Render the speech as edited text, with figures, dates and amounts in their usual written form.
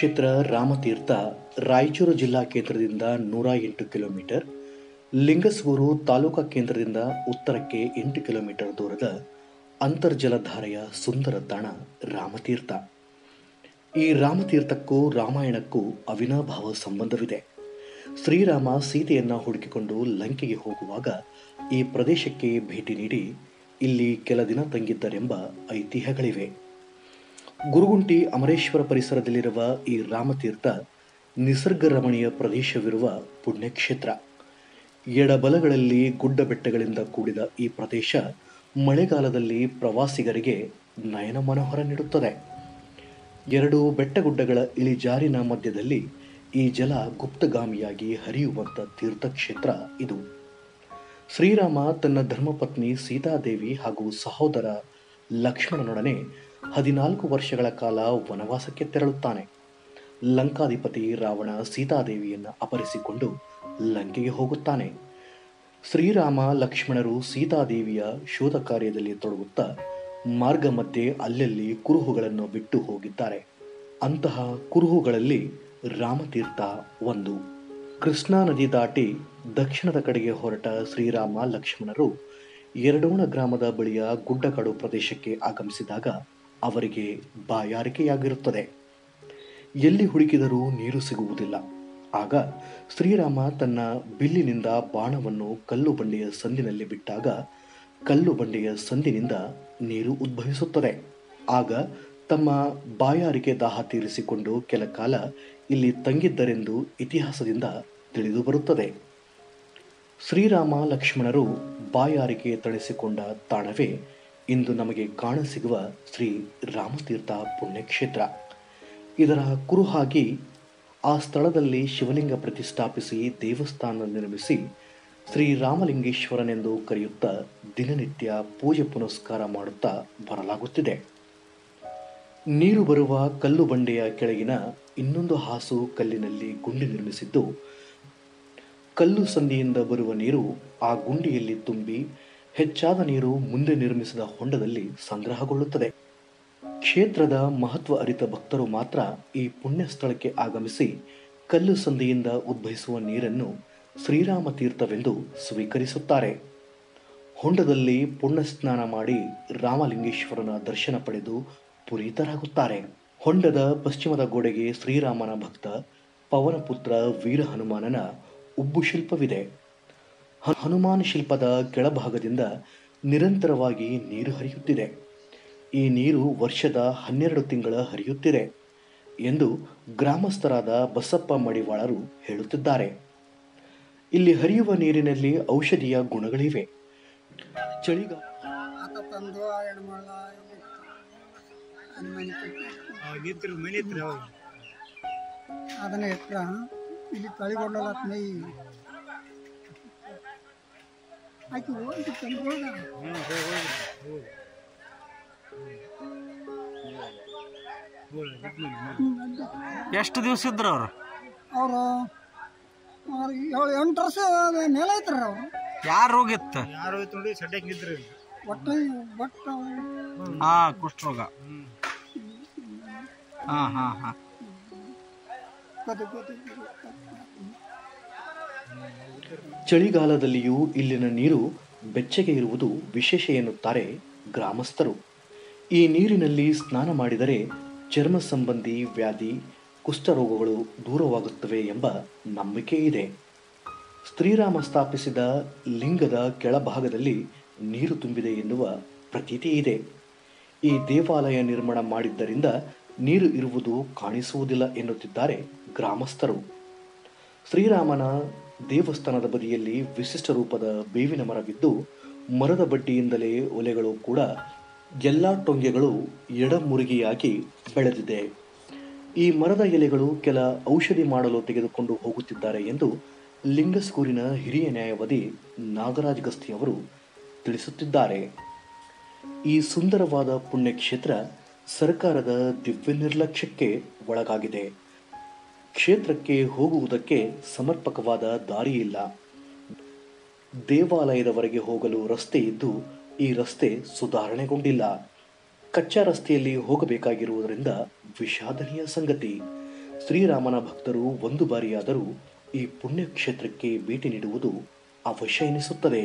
ಪುಣ್ಯಕ್ಷೇತ್ರ ರಾಮತೀರ್ಥ ರಾಯಚೂರು ಜಿಲ್ಲಾ ಕೇಂದ್ರದಿಂದ 108 ಕಿಲೋಮೀಟರ್, ಲಿಂಗಸಗೂರು ತಾಲೂಕಾ ಕೇಂದ್ರದಿಂದ ಉತ್ತರಕ್ಕೆ 8 ಕಿಲೋಮೀಟರ್ ದೂರದ ಅಂತರ್ಜಲಧಾರೆಯ ಸುಂದರ ತಾಣ ರಾಮತೀರ್ಥ. ಈ ರಾಮತೀರ್ಥಕ್ಕೂ ರಾಮಾಯಣಕ್ಕೂ ಅವಿನಾಭಾವ ಸಂಬಂಧವಿದೆ. ಶ್ರೀರಾಮ ಸೀತೆಯನ್ನ ಹುಡುಕಿಕೊಂಡು ಲಂಕೆಗೆ ಹೋಗುವಾಗ ಈ ಪ್ರದೇಶಕ್ಕೆ ಭೇಟಿ ನೀಡಿ ಇಲ್ಲಿ ಕೆಲ ದಿನ ತಂಗಿದ್ದರೆಂಬ ಐತಿಹ್ಯಗಳಿವೆ. ಗುರುಗುಂಟಿ ಅಮರೇಶ್ವರ ಪರಿಸರದಲ್ಲಿರುವ ಈ ರಾಮತೀರ್ಥ ನಿಸರ್ಗ ರಮಣೀಯ ಪ್ರದೇಶವಿರುವ ಪುಣ್ಯಕ್ಷೇತ್ರ. ಎಡಬಲಗಳಲ್ಲಿ ಗುಡ್ಡ ಬೆಟ್ಟಗಳಿಂದ ಕೂಡಿದ ಈ ಪ್ರದೇಶ ಮಳೆಗಾಲದಲ್ಲಿ ಪ್ರವಾಸಿಗರಿಗೆ ನಯನ ಮನೋಹರ ನೀಡುತ್ತದೆ. ಎರಡು ಬೆಟ್ಟಗುಡ್ಡಗಳ ಇಳಿಜಾರಿನ ಮಧ್ಯದಲ್ಲಿ ಈ ಜಲ ಗುಪ್ತಗಾಮಿಯಾಗಿ ಹರಿಯುವಂಥ ತೀರ್ಥಕ್ಷೇತ್ರ ಇದು. ಶ್ರೀರಾಮ ತನ್ನ ಧರ್ಮಪತ್ನಿ ಸೀತಾದೇವಿ ಹಾಗೂ ಸಹೋದರ ಲಕ್ಷ್ಮಣನೊಡನೆ 14 ವರ್ಷಗಳ ಕಾಲ ವನವಾಸಕ್ಕೆ ತೆರಳುತ್ತಾನೆ. ಲಂಕಾಧಿಪತಿ ರಾವಣ ಸೀತಾದೇವಿಯನ್ನು ಅಪಹರಿಸಿಕೊಂಡು ಲಂಕೆಗೆ ಹೋಗುತ್ತಾನೆ. ಶ್ರೀರಾಮ ಲಕ್ಷ್ಮಣರು ಸೀತಾದೇವಿಯ ಶೋಧ ಕಾರ್ಯದಲ್ಲಿ ತೊಡಗುತ್ತಾ ಮಾರ್ಗ ಮಧ್ಯೆ ಅಲ್ಲಲ್ಲಿ ಕುರುಹುಗಳನ್ನು ಬಿಟ್ಟು ಹೋಗಿದ್ದಾರೆ. ಅಂತಹ ಕುರುಹುಗಳಲ್ಲಿ ರಾಮತೀರ್ಥ ಒಂದು. ಕೃಷ್ಣಾ ನದಿ ದಾಟಿ ದಕ್ಷಿಣದ ಕಡೆಗೆ ಹೊರಟ ಶ್ರೀರಾಮ ಲಕ್ಷ್ಮಣರು ಎರಡೋಣ ಗ್ರಾಮದ ಬಳಿಯ ಗುಡ್ಡಗಾಡು ಪ್ರದೇಶಕ್ಕೆ ಆಗಮಿಸಿದಾಗ ಅವರಿಗೆ ಬಾಯಾರಿಕೆಯಾಗಿರುತ್ತದೆ. ಎಲ್ಲಿ ಹುಡುಕಿದರೂ ನೀರು ಸಿಗುವುದಿಲ್ಲ. ಆಗ ಶ್ರೀರಾಮ ತನ್ನ ಬಿಲ್ಲಿನಿಂದ ಬಾಣವನ್ನು ಕಲ್ಲು ಬಂಡೆಯ ಸಂದಿನಲ್ಲಿ ಬಿಟ್ಟಾಗ ಕಲ್ಲು ಬಂಡೆಯ ಸಂದಿನಿಂದ ನೀರು ಉದ್ಭವಿಸುತ್ತದೆ. ಆಗ ತಮ್ಮ ಬಾಯಾರಿಕೆ ದಾಹ ತೀರಿಸಿಕೊಂಡು ಕೆಲ ಕಾಲ ಇಲ್ಲಿ ತಂಗಿದ್ದರೆಂದು ಇತಿಹಾಸದಿಂದ ತಿಳಿದು ಬರುತ್ತದೆ. ಶ್ರೀರಾಮ ಲಕ್ಷ್ಮಣರು ಬಾಯಾರಿಕೆ ತಣಿಸಿಕೊಂಡ ತಾಣವೇ ಇಂದು ನಮಗೆ ಕಾಣಸಿಗುವ ಶ್ರೀ ರಾಮತೀರ್ಥ ಪುಣ್ಯಕ್ಷೇತ್ರ. ಇದರ ಕುರುಹಾಗಿ ಆ ಸ್ಥಳದಲ್ಲಿ ಶಿವಲಿಂಗ ಪ್ರತಿಷ್ಠಾಪಿಸಿ ದೇವಸ್ಥಾನ ನಿರ್ಮಿಸಿ ಶ್ರೀರಾಮಲಿಂಗೇಶ್ವರನೆಂದು ಕರೆಯುತ್ತಾ ದಿನನಿತ್ಯ ಪೂಜೆ ಪುನಸ್ಕಾರ ಮಾಡುತ್ತಾ ಬರಲಾಗುತ್ತಿದೆ. ನೀರು ಬರುವ ಕಲ್ಲು ಬಂಡೆಯ ಕೆಳಗಿನ ಇನ್ನೊಂದು ಹಾಸು ಕಲ್ಲಿನಲ್ಲಿ ಗುಂಡಿ ನಿರ್ಮಿಸಿದ್ದು, ಕಲ್ಲು ಸಂದಿಯಿಂದ ಬರುವ ನೀರು ಆ ಗುಂಡಿಯಲ್ಲಿ ತುಂಬಿ ಹೆಚ್ಚಾದ ನೀರು ಮುಂದೆ ನಿರ್ಮಿಸಿದ ಹೊಂಡದಲ್ಲಿ ಸಂಗ್ರಹಗೊಳ್ಳುತ್ತದೆ. ಕ್ಷೇತ್ರದ ಮಹತ್ವ ಅರಿತ ಭಕ್ತರು ಮಾತ್ರ ಈ ಪುಣ್ಯ ಸ್ಥಳಕ್ಕೆ ಆಗಮಿಸಿ ಕಲ್ಲು ಸಂದಿಯಿಂದ ಉದ್ಭವಿಸುವ ನೀರನ್ನು ಶ್ರೀರಾಮ ತೀರ್ಥವೆಂದು ಸ್ವೀಕರಿಸುತ್ತಾರೆ. ಹೊಂಡದಲ್ಲಿ ಪುಣ್ಯ ಸ್ನಾನ ಮಾಡಿ ರಾಮಲಿಂಗೇಶ್ವರನ ದರ್ಶನ ಪಡೆದು ಪುನೀತರಾಗುತ್ತಾರೆ. ಹೊಂಡದ ಪಶ್ಚಿಮದ ಗೋಡೆಗೆ ಶ್ರೀರಾಮನ ಭಕ್ತ ಪವನಪುತ್ರ ವೀರ ಹನುಮಾನನ ಉಬ್ಬು ಶಿಲ್ಪವಿದೆ. ಹನುಮಾನ್ ಶಿಲ್ಪದ ಕೆಳಭಾಗದಿಂದ ನಿರಂತರವಾಗಿ ನೀರು ಹರಿಯುತ್ತಿದೆ. ಈ ನೀರು ವರ್ಷದ 12 ತಿಂಗಳ ಹರಿಯುತ್ತಿದೆ ಎಂದು ಗ್ರಾಮಸ್ಥರಾದ ಬಸಪ್ಪ ಮಡಿವಾಳರು ಹೇಳುತ್ತಿದ್ದಾರೆ. ಇಲ್ಲಿ ಹರಿಯುವ ನೀರಿನಲ್ಲಿ ಔಷಧೀಯ ಗುಣಗಳಿವೆ. ಚಳಿಗಾಲ ಎಷ್ಟು ದಿವಸ ಇದ್ರ ಅವರು 8 ವರ್ಷ ಮೇಲೆ ಐತ್ರ. ಅವ್ರು ಯಾರು ಹೋಗಿತ್ತು? ನೋಡಿ ಸಡ್ಡಕ್ಕೆ ನಿಂತ್ರಿ ಒಟ್ಟು ಕುಷ್ಠರೋಗ. ಹಾ ಹಾ ಹಾ ಚಳಿಗಾಲದಲ್ಲಿಯೂ ಇಲ್ಲಿನ ನೀರು ಬೆಚ್ಚಗೆ ಇರುವುದು ವಿಶೇಷ ಎನ್ನುತ್ತಾರೆ ಗ್ರಾಮಸ್ಥರು. ಈ ನೀರಿನಲ್ಲಿ ಸ್ನಾನ ಮಾಡಿದರೆ ಚರ್ಮ ಸಂಬಂಧಿ ವ್ಯಾಧಿ, ಕುಷ್ಠರೋಗಗಳು ದೂರವಾಗುತ್ತವೆ ಎಂಬ ನಂಬಿಕೆ ಇದೆ. ಶ್ರೀರಾಮ ಸ್ಥಾಪಿಸಿದ ಲಿಂಗದ ಕೆಳಭಾಗದಲ್ಲಿ ನೀರು ತುಂಬಿದೆ ಎನ್ನುವ ಪ್ರತೀತಿ ಇದೆ. ಈ ದೇವಾಲಯ ನಿರ್ಮಾಣ ಮಾಡಿದ್ದರಿಂದ ನೀರು ಇರುವುದು ಕಾಣಿಸುವುದಿಲ್ಲ ಎನ್ನುತ್ತಿದ್ದಾರೆ ಗ್ರಾಮಸ್ಥರು. ಶ್ರೀರಾಮನ ದೇವಸ್ಥಾನದ ಬದಿಯಲ್ಲಿ ವಿಶಿಷ್ಟ ರೂಪದ ಬೇವಿನ ಮರವಿದ್ದು, ಮರದ ಬಡ್ಡಿಯಿಂದಲೇ ಒಲೆಗಳು ಕೂಡ ಎಲ್ಲ ಟೊಂಗೆಗಳು ಎಡಮುರುಗಿಯಾಗಿ ಬೆಳೆದಿದೆ. ಈ ಮರದ ಎಲೆಗಳು ಕೆಲ ಔಷಧಿ ಮಾಡಲು ತೆಗೆದುಕೊಂಡು ಹೋಗುತ್ತಿದ್ದಾರೆ ಎಂದು ಲಿಂಗಸಗೂರಿನ ಹಿರಿಯ ನ್ಯಾಯವಾದಿ ನಾಗರಾಜ್ ಗಸ್ತಿ ಅವರು ತಿಳಿಸುತ್ತಿದ್ದಾರೆ. ಈ ಸುಂದರವಾದ ಪುಣ್ಯಕ್ಷೇತ್ರ ಸರ್ಕಾರದ ದಿವ್ಯ ನಿರ್ಲಕ್ಷ್ಯಕ್ಕೆ ಒಳಗಾಗಿದೆ. ಕ್ಷೇತ್ರಕ್ಕೆ ಹೋಗುವುದಕ್ಕೆ ಸಮರ್ಪಕವಾದ ದಾರಿ ಇಲ್ಲ. ದೇವಾಲಯದವರೆಗೆ ಹೋಗಲು ರಸ್ತೆ ಇದ್ದು ಈ ರಸ್ತೆ ಸುಧಾರಣೆಗೊಂಡಿಲ್ಲ. ಕಚ್ಚಾ ರಸ್ತೆಯಲ್ಲಿ ಹೋಗಬೇಕಾಗಿರುವುದರಿಂದ ವಿಷಾದನೀಯ ಸಂಗತಿ. ಶ್ರೀರಾಮನ ಭಕ್ತರು ಒಂದು ಬಾರಿಯಾದರೂ ಈ ಪುಣ್ಯಕ್ಷೇತ್ರಕ್ಕೆ ಭೇಟಿ ನೀಡುವುದು ಅವಶ್ಯ ಎನಿಸುತ್ತದೆ.